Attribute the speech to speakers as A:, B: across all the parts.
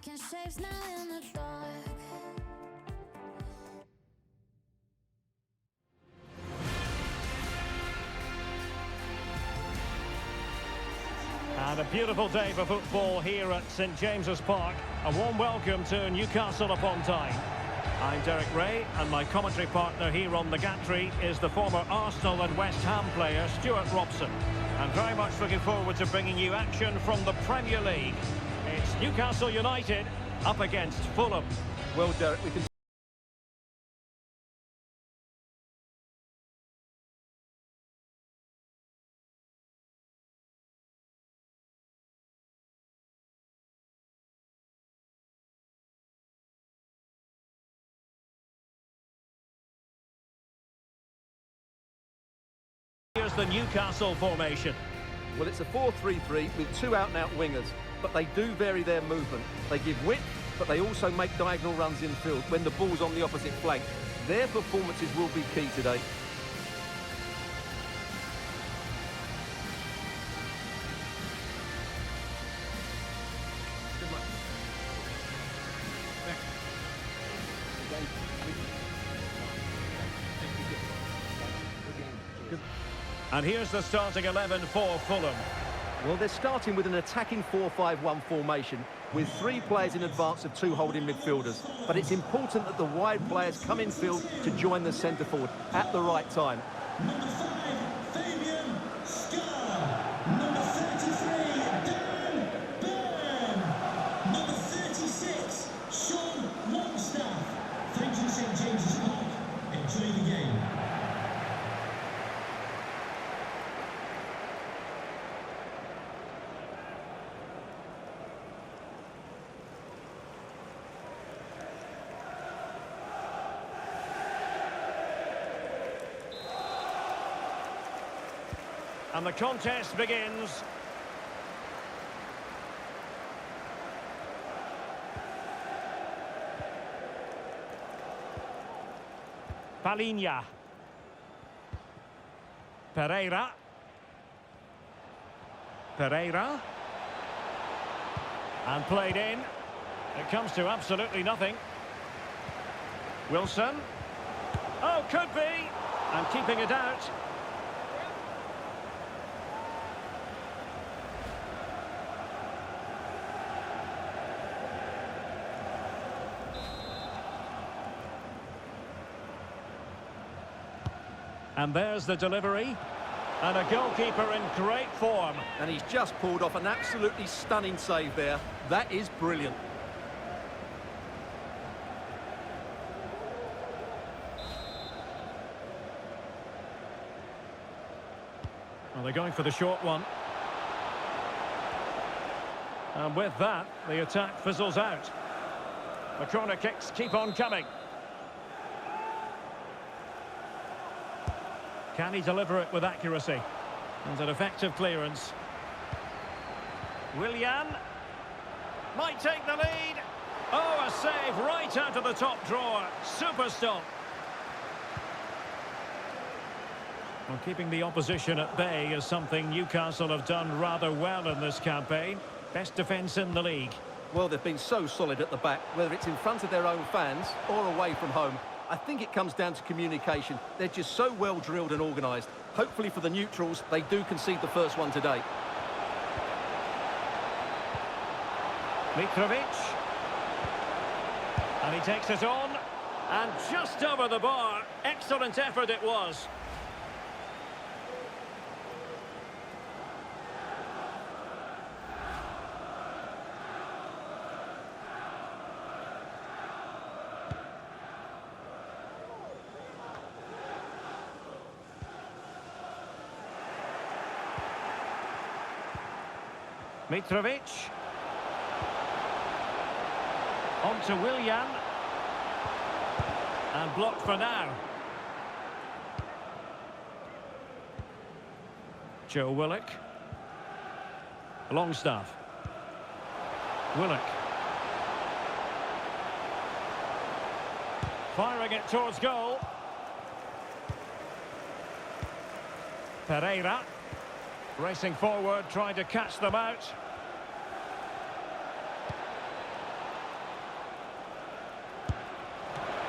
A: Making shapes now in the dark.
B: And a beautiful day for football here at St James's Park. A warm welcome to Newcastle upon Tyne. I'm Derek Ray, and my commentary partner here on the gantry is the former Arsenal and West Ham player Stuart Robson. And very much looking forward to bringing you action from the Premier League. It's Newcastle United up against Fulham.
C: Well, Derek, we can...
B: Here's the Newcastle formation.
C: Well, it's a 4-3-3 with two out-and-out wingers, but they do vary their movement. They give width, but they also make diagonal runs in field when the ball's on the opposite flank. Their performances will be key today.
B: And here's the starting 11 for Fulham.
C: Well, they're starting with an attacking 4-5-1 formation with three players in advance of two holding midfielders. But it's important that the wide players come in field to join the centre forward at the right time.
D: Number 5, Fabian Scar. Number 33, Dan Burn. Number 36, Sean Longstaff. Thank you, St James's Park. Enjoy the game.
B: And the contest begins. Palinha. Pereira. Pereira. And played in. It comes to absolutely nothing. Wilson. Oh, could be. And keeping it out. And there's the delivery. And a goalkeeper in great form.
C: And he's just pulled off an absolutely stunning save there. That is brilliant.
B: Well, they're going for the short one. And with that, the attack fizzles out. The corner kicks keep on coming. Can he deliver it with accuracy? And an effective clearance. Willian might take the lead. Oh, a save right out of the top drawer. Super stop. Well, keeping the opposition at bay is something Newcastle have done rather well in this campaign. Best defence in the league.
C: Well, they've been so solid at the back, whether it's in front of their own fans or away from home. I think it comes down to communication. They're just so well drilled and organised. Hopefully for the neutrals, they do concede the first one today.
B: Mitrovic. And he takes it on. And just over the bar. Excellent effort it was. Mitrovic. On to Willian. And blocked for now. Joe Willock. Longstaff. Willock. Firing it towards goal. Pereira. Racing forward, trying to catch them out.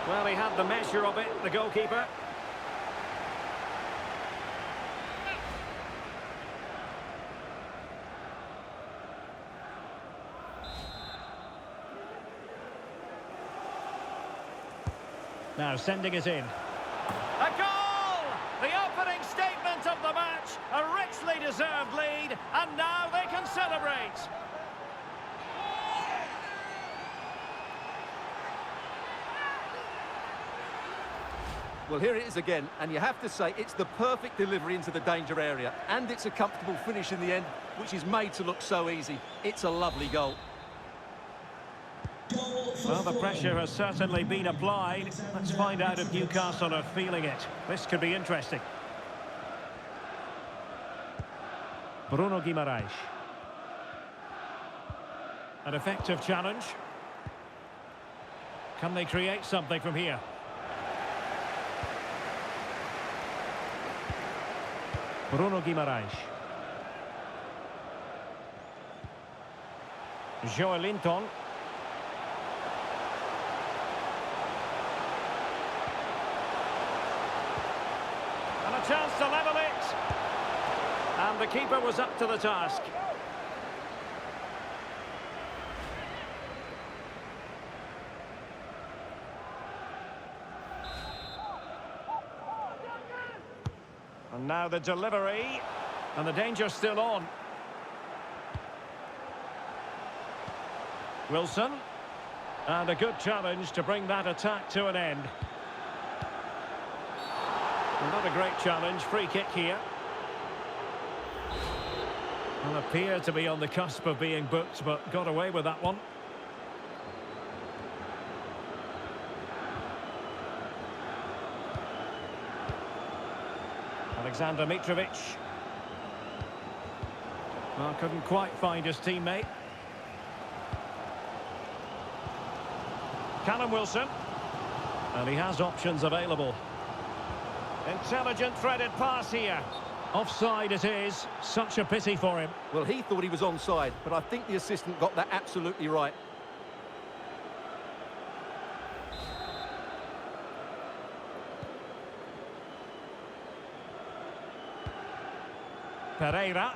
B: Well, he had the measure of it, the goalkeeper. Now sending it in. A goal! The opening statement of the match. A richly deserved lead, and now they can celebrate.
C: Well, here it is again, and you have to say it's the perfect delivery into the danger area, and it's a comfortable finish in the end, which is made to look so easy. It's a lovely goal.
B: Well, the pressure has certainly been applied. Let's find out if Newcastle are feeling it. This could be interesting. Bruno Guimaraes. An effective challenge. Can they create something from here? Bruno Guimaraes. Joelinton. And a chance to level it. And the keeper was up to the task. And now the delivery. And the danger's still on. Wilson. And a good challenge to bring that attack to an end. Not a great challenge. Free kick here. Well, appeared to be on the cusp of being booked, but got away with that one. Alexander Mitrovic. Well, couldn't quite find his teammate. Callum Wilson. And he has options available. Intelligent threaded pass here. Offside it is. Such a pity for him.
C: Well, he thought he was onside, but I think the assistant got that absolutely right.
B: Pereira.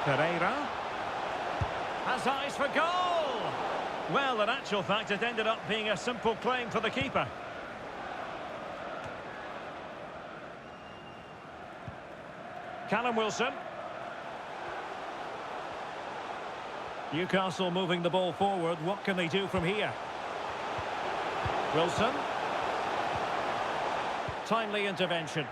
B: Pereira. Has eyes for goal! Well, in actual fact, it ended up being a simple claim for the keeper. Callum Wilson. Newcastle moving the ball forward. What can they do from here? Wilson. Timely intervention.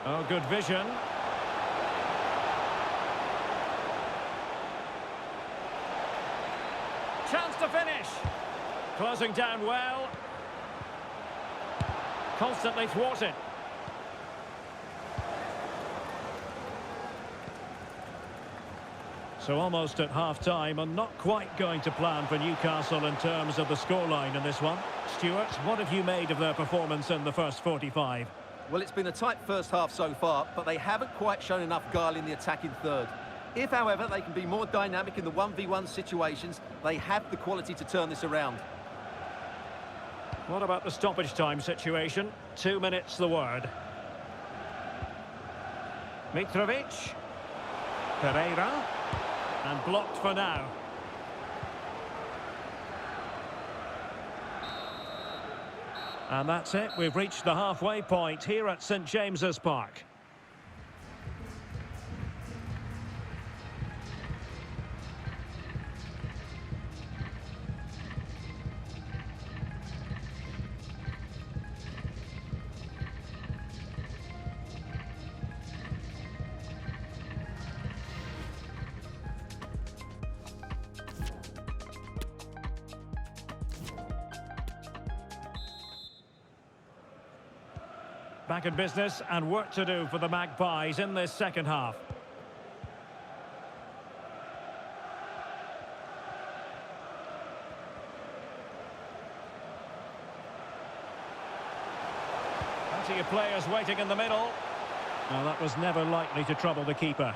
B: Oh, good vision. Chance to finish. Closing down well. Constantly thwarted. So almost at half-time and not quite going to plan for Newcastle in terms of the scoreline in this one. Stuart, what have you made of their performance in the first 45?
C: Well, it's been a tight first half so far, but they haven't quite shown enough guile in the attacking third. If, however, they can be more dynamic in the 1v1 situations, they have the quality to turn this around.
B: What about the stoppage time situation? 2 minutes the word. Mitrovic. Pereira. And blocked for now. And that's it. We've reached the halfway point here at St James's Park. Back in business and work to do for the Magpies in this second half. Plenty of players waiting in the middle. Now, that was never likely to trouble the keeper.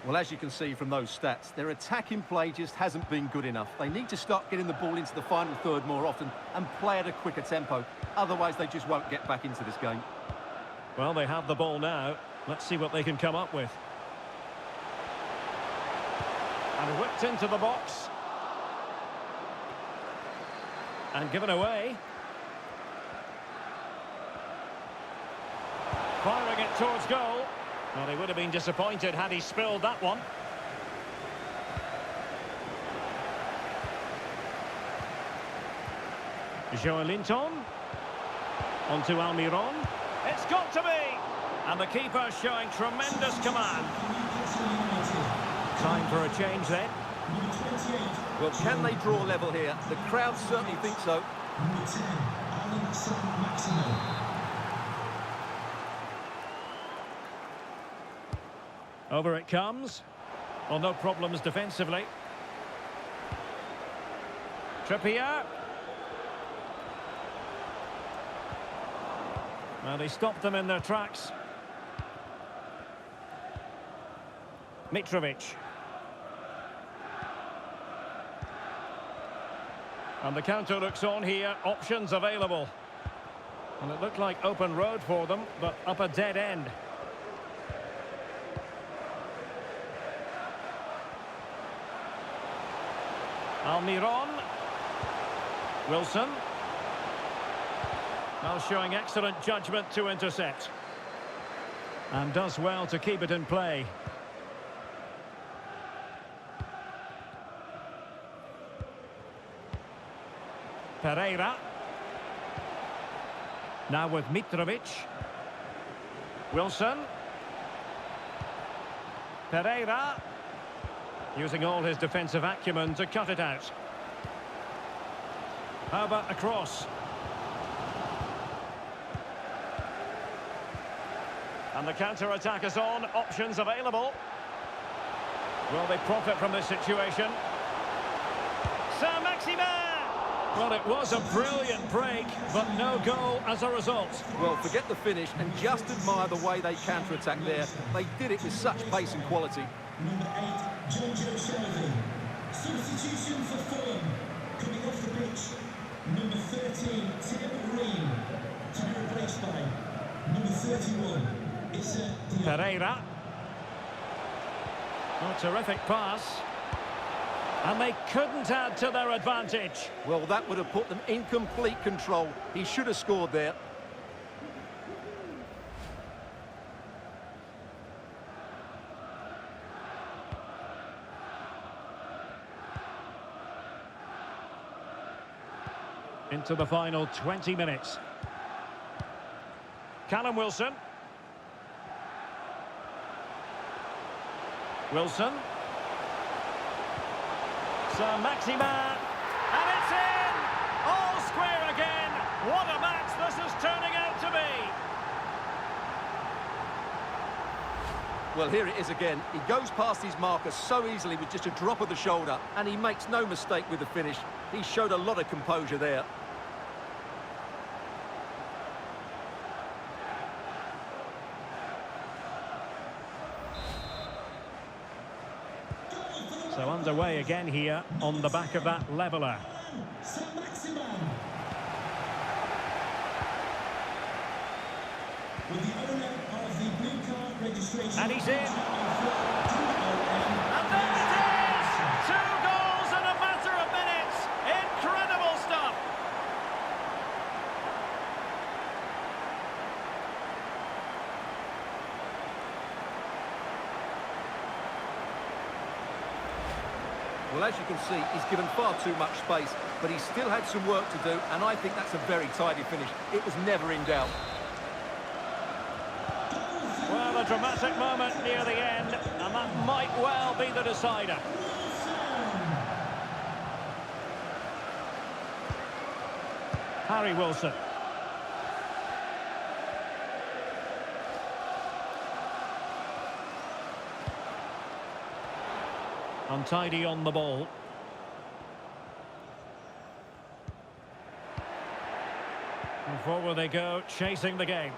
C: Well, as you can see from those stats, their attacking play just hasn't been good enough. They need to start getting the ball into the final third more often and play at a quicker tempo. Otherwise, they just won't get back into this game.
B: Well, they have the ball now. Let's see what they can come up with. And whipped into the box. And given away. Firing it towards goal. Well, he would have been disappointed had he spilled that one. Joelinton. Onto Almiron. It's got to be! And the keeper showing tremendous command. Time for a change then.
C: Well, can they draw level here? The crowd certainly think so.
B: Over it comes. Well, no problems defensively. Trippier. Well, he stopped them in their tracks. Mitrovic. And the counter looks on here. Options available. And it looked like open road for them, but up a dead end. Almiron. Wilson. Well, showing excellent judgment to intercept. And does well to keep it in play. Pereira. Now with Mitrovic. Wilson. Pereira. Using all his defensive acumen to cut it out. How about a cross? And the counter-attack is on. Options available. Will they profit from this situation? Saint-Maximin! Well, it was a brilliant break, but no goal as a result.
C: Well, forget the finish and just admire the way they counter-attack there. They did it with such pace and quality.
D: Number 8, Jojo Shelby. Substitution for Fulham. Coming off the pitch, number 13, Tim Ream. To be replaced by number 31, Issa Diop.
B: Pereira. Oh, terrific pass. And they couldn't add to their advantage.
C: Well, that would have put them in complete control. He should have scored there.
B: Into the final 20 minutes. Callum Wilson. Wilson. Saint-Maximin. And it's in! All square again. What a match this is turning out to be.
C: Well, here it is again. He goes past his marker so easily with just a drop of the shoulder, and he makes no mistake with the finish. He showed a lot of composure there.
B: So underway again here on the back of that leveller.
D: Saint-Maximin. With the owner of the blue card registration.
B: And he's in. And there it is! 2 goals in a matter of minutes. Incredible stuff.
C: Well, as you can see, he's given far too much space, but he still had some work to do, and I think that's a very tidy finish. It was never in doubt.
B: Well, a dramatic moment near the end, and that might well be the decider. Harry Wilson. Untidy on the ball. And forward they go, chasing the game.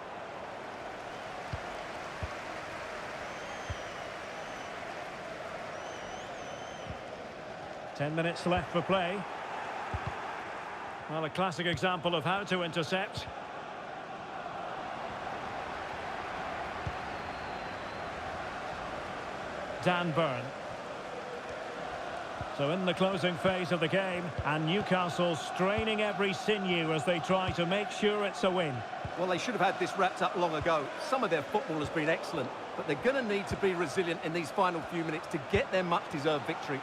B: Ten minutes left for play. Well, a classic example of how to intercept. Dan Burn. So in the closing phase of the game, and Newcastle straining every sinew as they try to make sure it's a win.
C: Well, they should have had this wrapped up long ago. Some of their football has been excellent, but they're going to need to be resilient in these final few minutes to get their much-deserved victory.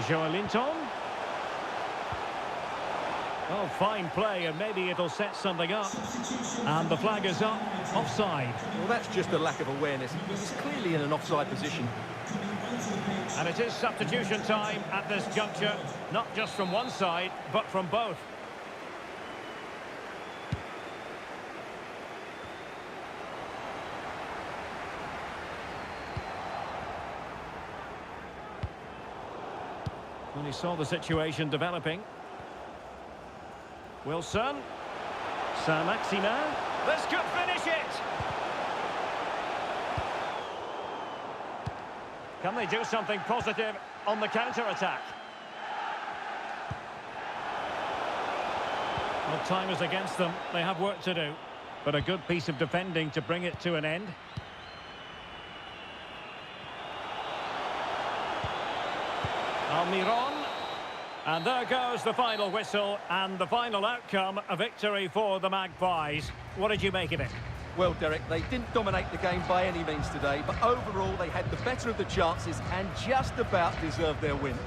B: Joelinton. Oh, fine play, and maybe it'll set something up. And the flag is up, offside.
C: Well, that's just a lack of awareness. He's clearly in an offside position.
B: And it is substitution time at this juncture, not just from one side, but from both. When he saw the situation developing. Wilson. Saint-Maximin. This could finish it! Can they do something positive on the counter-attack? Well, time is against them. They have work to do. But a good piece of defending to bring it to an end. Almiron. And there goes the final whistle, and the final outcome, a victory for the Magpies. What did you make of it?
C: Well, Derek, they didn't dominate the game by any means today, but overall they had the better of the chances and just about deserved their win.